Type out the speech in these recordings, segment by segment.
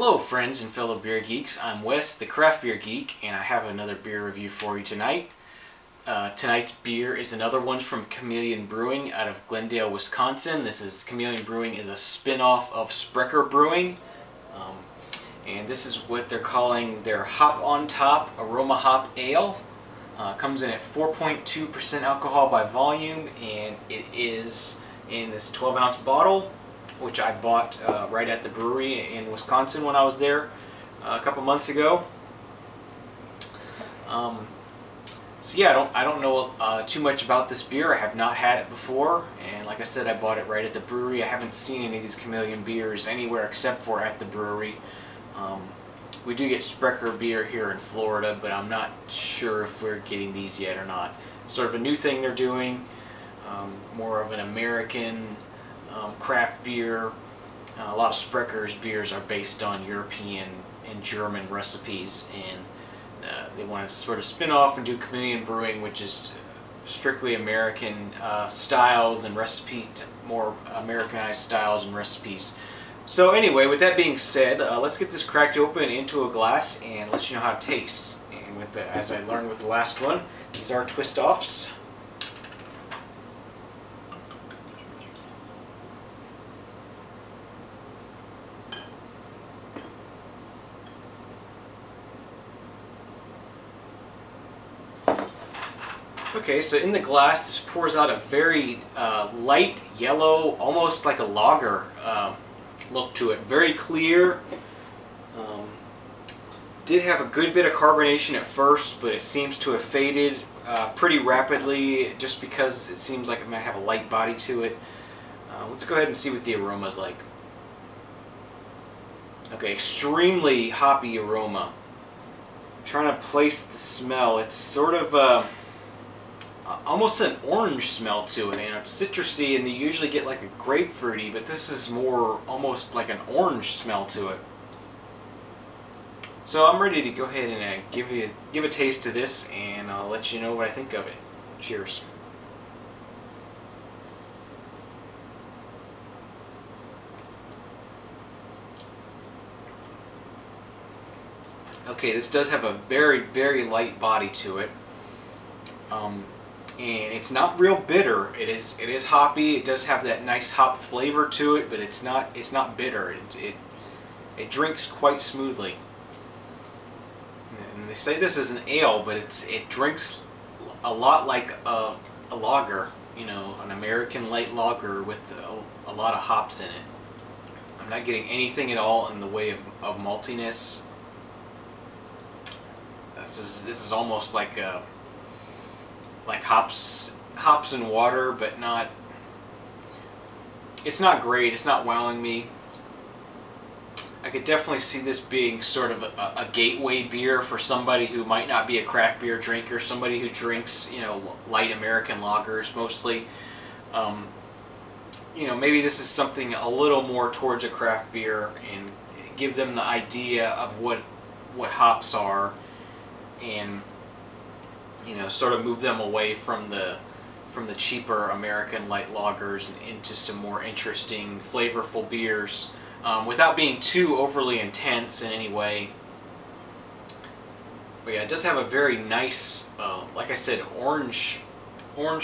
Hello friends and fellow beer geeks, I'm Wes, the craft beer geek, and I have another beer review for you tonight. Tonight's beer is another one from Chameleon Brewing out of Glendale, Wisconsin. Chameleon Brewing is a spin-off of Sprecher Brewing, and this is what they're calling their Hop on Top Aroma Hop Ale. Comes in at 4.2% alcohol by volume, and it is in this 12-ounce bottle, which I bought right at the brewery in Wisconsin when I was there a couple months ago. So yeah, I don't know too much about this beer. I have not had it before, and like I said, I bought it right at the brewery. I haven't seen any of these Chameleon beers anywhere except for at the brewery. We do get Sprecher beer here in Florida, but I'm not sure if we're getting these yet or not. It's sort of a new thing they're doing, more of an American craft beer. A lot of Sprecher's beers are based on European and German recipes, and they want to sort of spin off and do Chameleon Brewing, which is strictly American styles and more Americanized styles and recipes. So anyway, with that being said, let's get this cracked open into a glass and let you know how it tastes. And as I learned with the last one, these are twist-offs. Okay, so in the glass, this pours out a very light yellow, almost like a lager look to it. Very clear. Did have a good bit of carbonation at first, but it seems to have faded pretty rapidly just because it seems like it might have a light body to it. Let's go ahead and see what the aroma's like. Okay, extremely hoppy aroma. I'm trying to place the smell. It's sort of almost an orange smell to it, and it's citrusy, and you usually get like a grapefruity, but this is more almost like an orange smell to it. So I'm ready to go ahead and give a taste to this, and I'll let you know what I think of it. Cheers. Okay, this does have a very, very light body to it. And it's not real bitter. It is hoppy. It does have that nice hop flavor to it, but it's not bitter. It drinks quite smoothly. And they say this is an ale, but it drinks a lot like a lager, you know, an American light lager with a lot of hops in it. I'm not getting anything at all in the way of maltiness. This is almost like hops and water, but not. It's not great. It's not wowing me. I could definitely see this being sort of a gateway beer for somebody who might not be a craft beer drinker, somebody who drinks, you know, light American lagers mostly. You know, maybe this is something a little more towards a craft beer and give them the idea of what hops are, and you know, sort of move them away from the cheaper American light lagers and into some more interesting, flavorful beers, without being too overly intense in any way. But yeah, it does have a very nice, like I said, orange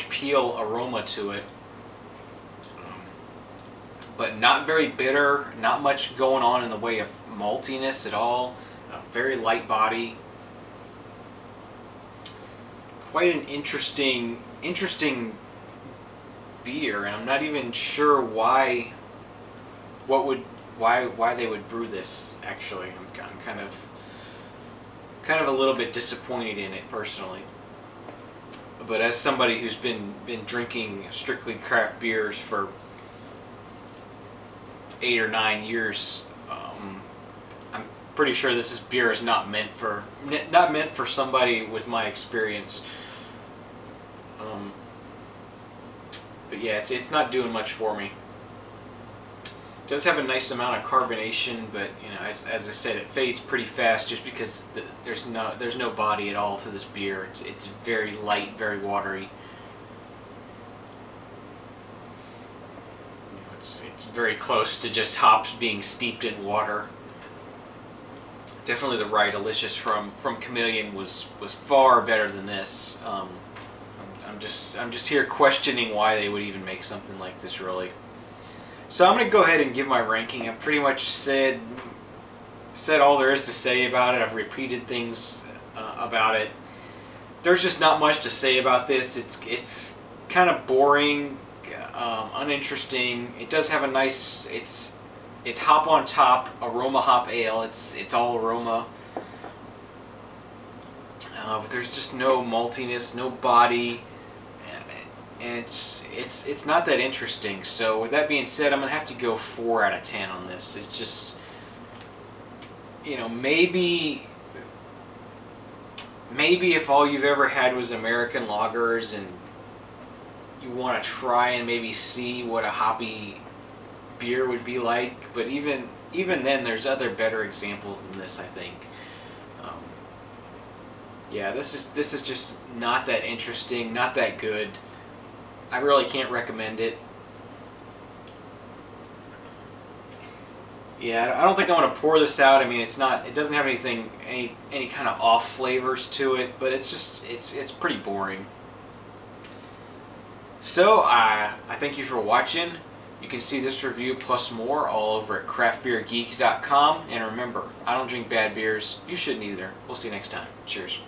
peel aroma to it, but not very bitter. Not much going on in the way of maltiness at all. A very light body. Quite an interesting beer, and I'm not even sure why they would brew this. Actually, I'm kind of a little bit disappointed in it personally. But as somebody who's been drinking strictly craft beers for 8 or 9 years, I'm pretty sure this beer is not meant for somebody with my experience. But yeah, it's not doing much for me. It does have a nice amount of carbonation, but you know, as I said, it fades pretty fast just because there's no body at all to this beer. It's very light, very watery. You know, it's very close to just hops being steeped in water. Definitely the Rye Delicious from Chameleon was far better than this. I'm just here questioning why they would even make something like this, really. So I'm gonna go ahead and give my ranking. I've pretty much said all there is to say about it. I've repeated things about it. There's just not much to say about this. It's kind of boring, uninteresting. It does have a nice, it's hop on top aroma hop ale. It's all aroma, but there's just no maltiness, no body, and it's not that interesting. So with that being said, I'm gonna have to go 4 out of 10 on this. It's just, you know, maybe if all you've ever had was American lagers and you want to try and maybe see what a hoppy beer would be like, but even then, there's other better examples than this, I think. Yeah, this is just not that interesting, not that good. I really can't recommend it. Yeah, I don't think I'm gonna pour this out. I mean, it doesn't have any kind of off flavors to it, but it's pretty boring. So I thank you for watching. You can see this review plus more all over at craftbeergeek.com. And remember, I don't drink bad beers. You shouldn't either. We'll see you next time. Cheers.